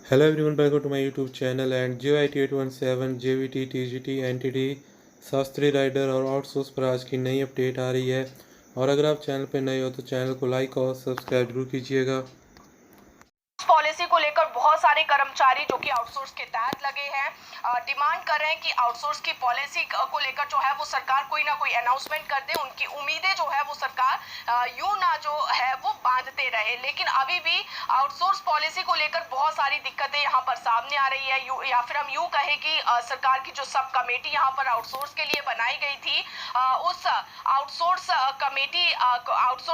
Hello everyone, welcome to my YouTube channel and JIT 817 JVT TGT NTT Shastri rider और outsource पर आज की नई अपडेट आ रही है। और अगर आप चैनल पर नए हो तो चैनल को लाइक और सब्सक्राइब जरूर कीजिएगा। पॉलिसी को लेकर बहुत सारे कर्मचारी जो कि आउटसोर्स के तहत लगे हैं डिमांड कर रहे हैं कि आउटसोर्स की पॉलिसी को लेकर जो है वो सरकार कोई ना कोई अनाउंसमेंट कर दे। उनकी उम्मीदें जो है वो सरकार यूं ना जो है वो बांधते रहे। लेकिन अभी भी आउटसोर्स पॉलिसी को लेकर बहुत सारी दिक्कतें यहाँ पर सामने आ रही है। या फिर हम यूं कहें कि सरकार की जो सब कमेटी यहाँ पर आउटसोर्स के लिए बनाई गई थी, उस आउटसोर्स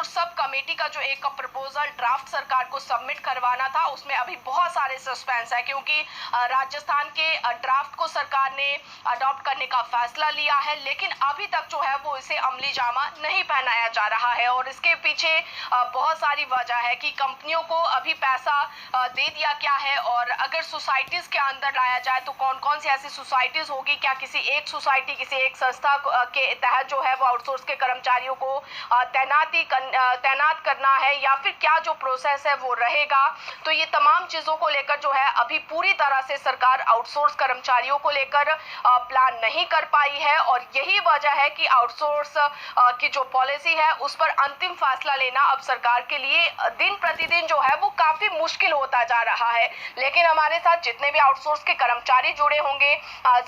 सब कमेटी का जो एक प्रपोजल ड्राफ्ट सरकार को सबमिट करवाना था, उसमें अभी बहुत सारे सस्पेंस है, क्योंकि राजस्थान के ड्राफ्ट को सरकार ने अडॉप्ट करने का फैसला लिया है, लेकिन अभी तक जो है वो इसे अमली जामा नहीं पहनाया जा रहा है। और इसके पीछे बहुत सारी वजह है कि कंपनियों को अभी पैसा दे दिया क्या है, और अगर सोसाइटीज के अंदर लाया जाए तो कौन कौन सी ऐसी सोसाइटीज होगी, क्या किसी एक सोसाइटी किसी एक संस्था के तहत जो है वो आउटसोर्स के कर्मचारियों को तैनात करना है, या फिर क्या जो प्रोसेस है वो रहेगा। तो ये तमाम चीजों को लेकर जो है अभी पूरी तरह से सरकार आउटसोर्स कर्मचारियों को लेकर प्लान नहीं कर पाई है। और यही वजह है कि आउटसोर्स की जो पॉलिसी है उस पर अंतिम फैसला लेना अब सरकार के लिए दिन प्रतिदिन जो है वो काफी मुश्किल होता जा रहा है। लेकिन हमारे साथ जितने भी आउटसोर्स के कर्मचारी जुड़े होंगे,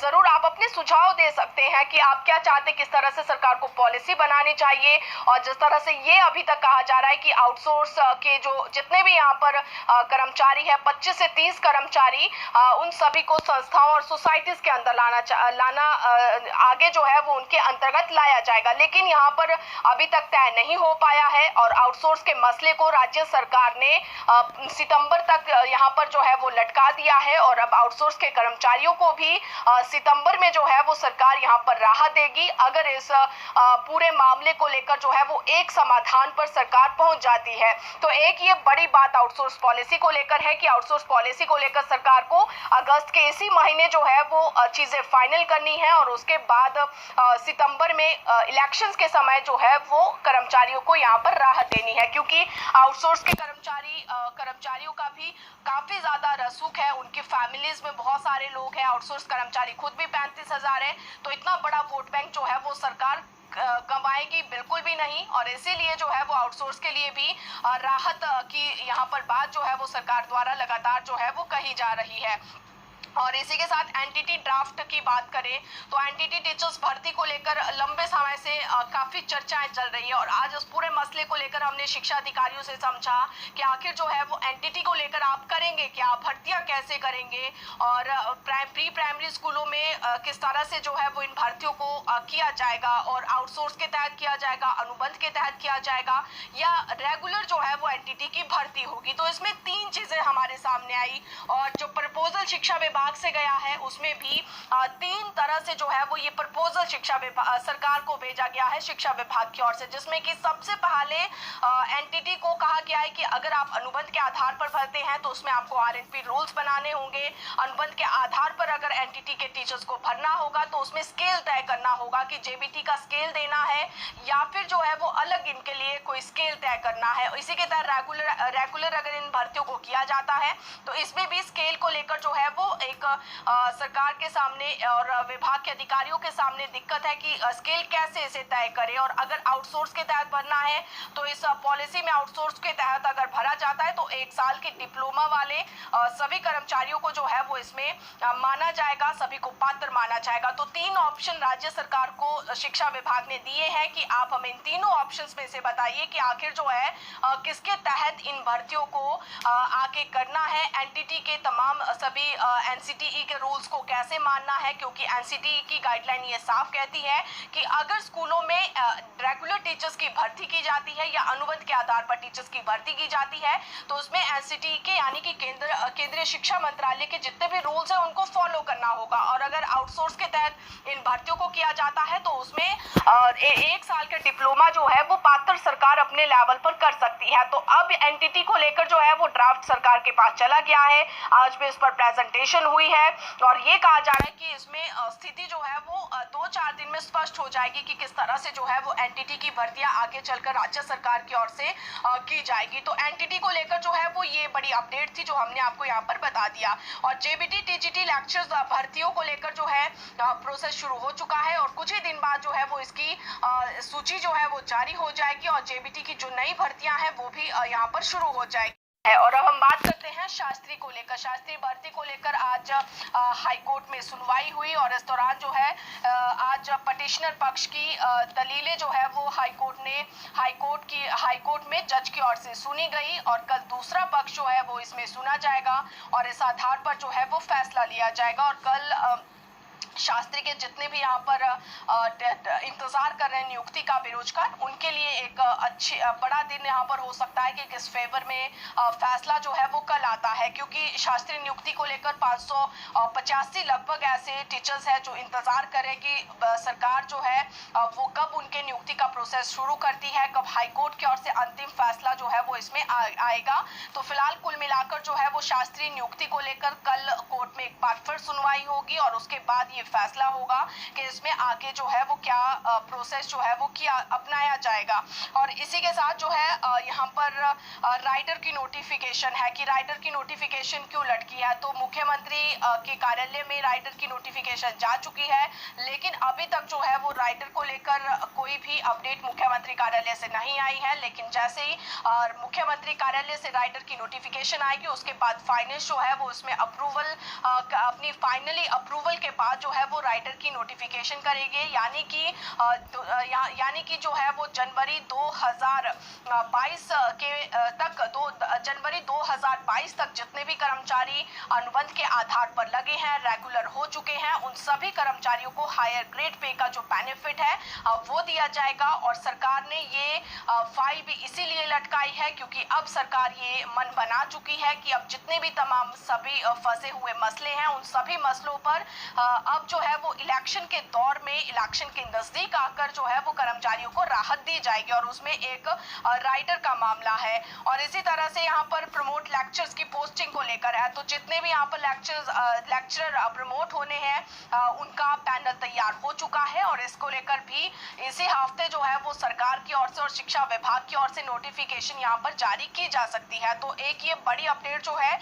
जरूर आप अपने सुझाव दे सकते हैं कि आप क्या चाहते, किस तरह से सरकार को पॉलिसी बनानी चाहिए। और जिस तरह से ये अभी तक कहा जा रहा है कि आउटसोर्स के जो जितने भी यहाँ पर कर्मचारी है, 25 से 30 कर्मचारी, उन सभी को संस्थाओं और सोसाइटीज के अंदर लाना आगे जो है वो उनके अंतर्गत लाया जाएगा। लेकिन यहाँ पर अभी तक तय नहीं हो पाया है, और आउटसोर्स के मसले को राज्य सरकार ने सितंबर तक यहाँ पर जो है वो लटका दिया है। और अब आउटसोर्स के कर्मचारियों को भी सितंबर में जो है वो सरकार यहाँ पर राहत देगी, अगर इस पूरे मामले को लेकर जो है वो एक समाधान पर सरकार पहुंच जाती है। तो एक ये बड़ी बात आउटसोर्स पॉलिसी को लेकर है कि आउटसोर्स पॉलिसी को लेकर सरकार को अगस्त के इसी महीने जो है वो चीजें फाइनल करनी है, और उसके बाद सितंबर में इलेक्शंस के समय जो है वो कर्मचारियों को यहाँ पर राहत देनी है। क्योंकि आउटसोर्स के कर्मचारियों का भी काफी ज्यादा रसूख है, उनकी फैमिलीज में बहुत सारे लोग हैं, आउटसोर्स कर्मचारी खुद भी 35,000 है। तो इतना बड़ा वोट बैंक जो है वो सरकार कमाएगी बिल्कुल भी नहीं, और इसीलिए जो है वो आउटसोर्स के लिए भी राहत की यहाँ पर बात जो है वो सरकार द्वारा लगातार जो है वो कही जा रही है। और इसी के साथ एनटीटी ड्राफ्ट की बात करें तो एनटीटी टीचर्स भर्ती को लेकर लंबे समय से काफी चर्चाएं चल रही है। और आज उस पूरे मसले को लेकर हमने शिक्षा अधिकारियों से समझा कि आखिर जो है वो एनटीटी को लेकर आप करेंगे क्या, भर्तियां कैसे करेंगे, और प्री प्राइमरी स्कूलों में किस तरह से जो है वो इन भर्तियों को किया जाएगा, और आउटसोर्स के तहत किया जाएगा, अनुबंध के तहत किया जाएगा, या रेगुलर जो है वो एनटीटी की भर्ती होगी। तो इसमें तीन चीजें हमारे सामने आई, और जो प्रपोजल शिक्षा विभाग से गया है उसमें भी तीन तरह से जो है वो ये प्रपोजल शिक्षा विभाग सरकार को भेजा गया है शिक्षा विभाग की ओर से, जिसमें कि सबसे पहले एनटीटी को कहा गया है कि अगर आप अनुबंध के आधार पर भरते हैं तो उसमें आपको आरएनपी रूल्स बनाने होंगे। अनुबंध के आधार पर अगर एनटीटी के टीचर्स को भरना होगा तो उसमें स्केल तय करना होगा कि जेबीटी का स्केल देना है, या फिर जो है वो अलग इनके लिए कोई स्केल तय करना है। इसी के तहत रेगुलर अगर इन भर्तियों को किया जाता है तो इसमें भी स्केल को लेकर जो है वो एक सरकार के सामने और विभाग के अधिकारियों के सामने दिक्कत है कि स्केल कैसे इसे तय करें। और अगर आउटसोर्स के तहत भरना है तो इस पॉलिसी में आउटसोर्स के तहत अगर भरा जाता है तो 1 साल के डिप्लोमा वाले सभी कर्मचारियों को जो है वो इसमें माना जाएगा, सभी को पात्र माना जाएगा। तो 3 ऑप्शन राज्य सरकार को शिक्षा विभाग ने दिए हैं कि आप हमें इन तीनों ऑप्शंस में से बताइए कि आखिर जो है किसके तहत इन भर्तियों को आगे करना है। एनटीटी के तमाम सभी एनसीटीई के रूल्स को कैसे मानना है, क्योंकि एनसीटीई की गाइडलाइन ये साफ कहती है कि अगर स्कूलों में रेगुलर टीचर्स की भर्ती की जाती है या अनुबंध के आधार पर टीचर्स की भर्ती की जाती है तो उसमें एनसीटीई के यानी कि केंद्रीय शिक्षा मंत्रालय के जितने भी रूल्स हैं उनको फॉलो करना होगा। और अगर आउटसोर्स के तहत इन भर्तियों को किया जाता है तो उसमें 1 साल के डिप्लोमा जो है वो पात्र सरकार अपने लेवल पर कर सकती है। तो अब एनटीटी को लेकर जो है वो ड्राफ्ट सरकार के पास चला गया है। आज भी इस पर प्रेजेंटेशन हुई है और ये कहा जा रहा है कि इसमें स्थिति जो है वो 2-4 दिन में स्पष्ट हो जाएगी कि किस तरह से जो है वो एनटीटी की भर्तियां आगे चलकर राज्य सरकार की ओर से की जाएगी। तो एनटीटी को लेकर जो है वो ये बड़ी अपडेट थी जो हमने आपको यहाँ पर बता दिया। और जेबीटी टीजीटी लेक्चर्स भर्तियों को लेकर जो है प्रोसेस शुरू हो चुका है और कुछ ही दिन बाद जो है वो इसकी सूची जो है वो जारी हो जाएगी और जेबीटी की जो नई भर्तियां हैं वो भी यहाँ पर शुरू हो जाएगी। और अब हम बात करते हैं शास्त्री को लेकर। शास्त्री भर्ती को लेकर आज हाई कोर्ट में सुनवाई हुई और इस दौरान जो है आज पटिशनर पक्ष की दलीलें जो है वो हाई कोर्ट में जज की ओर से सुनी गई और कल दूसरा पक्ष जो है वो इसमें सुना जाएगा और इस आधार पर जो है वो फैसला लिया जाएगा। और कल शास्त्री के जितने भी यहाँ पर इंतजार कर रहे हैं नियुक्ति का बेरोजगार, उनके लिए एक बड़ा दिन यहाँ पर हो सकता है कि किस फेवर में फैसला जो है वो कल आता है, क्योंकि शास्त्री नियुक्ति को लेकर 585 लगभग ऐसे टीचर्स हैं जो इंतजार कर रहे हैं कि सरकार जो है वो कब उनके नियुक्ति का प्रोसेस शुरू करती है, कब हाईकोर्ट की ओर से अंतिम फैसला जो है वो इसमें आएगा। तो फिलहाल कुल मिलाकर जो है वो शास्त्री नियुक्ति को लेकर कल कोर्ट में एक बार फिर सुनवाई होगी और उसके बाद ये फैसला होगा कि इसमें आगे जो है वो क्या प्रोसेस जो है वो क्या अपनाया जाएगा। और इसी के साथ जो है यहाँ पर राइटर की नोटिफिकेशन है कि राइटर की नोटिफिकेशन क्यों लटकी है। तो मुख्यमंत्री के कार्यालय में राइटर की नोटिफिकेशन जा चुकी है, लेकिन अभी तक जो है वो राइटर को लेकर कोई भी अपडेट मुख्यमंत्री कार्यालय से नहीं आई है। लेकिन जैसे ही मुख्यमंत्री कार्यालय से राइटर की नोटिफिकेशन आएगी उसके बाद फाइनेंस जो है वो उसमें अप्रूवल अपनी फाइनली अप्रूवल के बाद जो है वो राइटर की नोटिफिकेशन करेंगे, यानी कि जो है वो जनवरी 2022 के तक जनवरी 2022 तक जितने भी कर्मचारी अनुबंध के आधार पर लगे हैं, रेगुलर हो चुके हैं, उन सभी कर्मचारियों को हायर ग्रेड पे का जो बेनिफिट है वो दिया जाएगा। और सरकार ने ये फाइल भी इसीलिए लटकाई है क्योंकि अब सरकार ये मन बना चुकी है कि अब जितने भी तमाम सभी फंसे हुए मसले हैं उन सभी मसलों पर अब जो है वो इलेक्शन के दौर में, इलेक्शन के नजदीक आकर जो है वो कर्मचारियों को राहत दी जाएगी और उसमें एक राइटर का मामला है। और इसी तरह से यहाँ पर प्रमोट लेक्चर्स की पोस्टिंग को लेकर है, तो जितने भी यहाँ पर लेक्चरर प्रमोट होने हैं उनका पैनल तैयार हो चुका है और इसको लेकर भी इसी हफ्ते जो है वो सरकार की ओर से और शिक्षा विभाग की ओर से नोटिफिकेशन यहाँ पर जारी की जा सकती है। तो एक ये बड़ी अपडेट जो है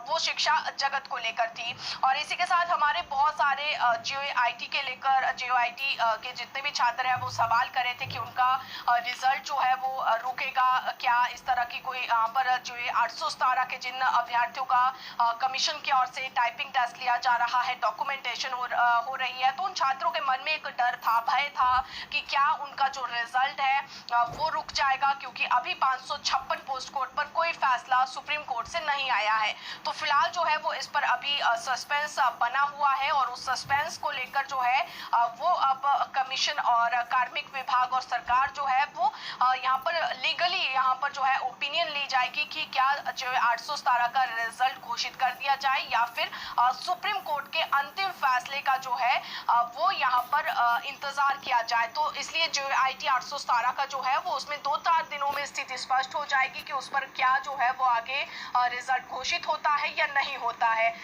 वो शिक्षा जगत को लेकर थी। और इसी के साथ हमारे बहुत सारे JOIT के लेकर JOIT के जितने भी छात्र हैं वो सवाल कर रहे थे कि उनका रिजल्ट जो है वो रुकेगा क्या, इस तरह की कोई यहाँ पर जो 817 के जिन अभ्यर्थियों का कमीशन की ओर से टाइपिंग टेस्ट लिया जा रहा है, डॉक्यूमेंटेशन हो रही है, तो उन छात्रों के मन में एक डर था, भय था कि क्या उनका जो रिजल्ट है वो रुक जाएगा, क्योंकि अभी 556 पोस्ट कोड पर कोई फैसला सुप्रीम कोर्ट से नहीं आया है। तो फिलहाल जो है वो इस पर अभी सस्पेंस बना हुआ है और उस सस्पेंस को लेकर जो है वो अब कमीशन और कार्मिक विभाग और सरकार जो है वो यहाँ पर लीगली यहाँ पर जो है ओपिनियन ली जाएगी कि क्या जो 817 का रिजल्ट घोषित कर दिया जाए या फिर सुप्रीम कोर्ट के अंतिम फैसले का जो है वो यहाँ पर इंतजार किया जाए। तो इसलिए जो JOIT 817 का जो है वो उसमें 2-4 दिनों में स्थिति स्पष्ट हो जाएगी कि उस पर क्या जो है वो आगे रिजल्ट घोषित होता है या नहीं होता है।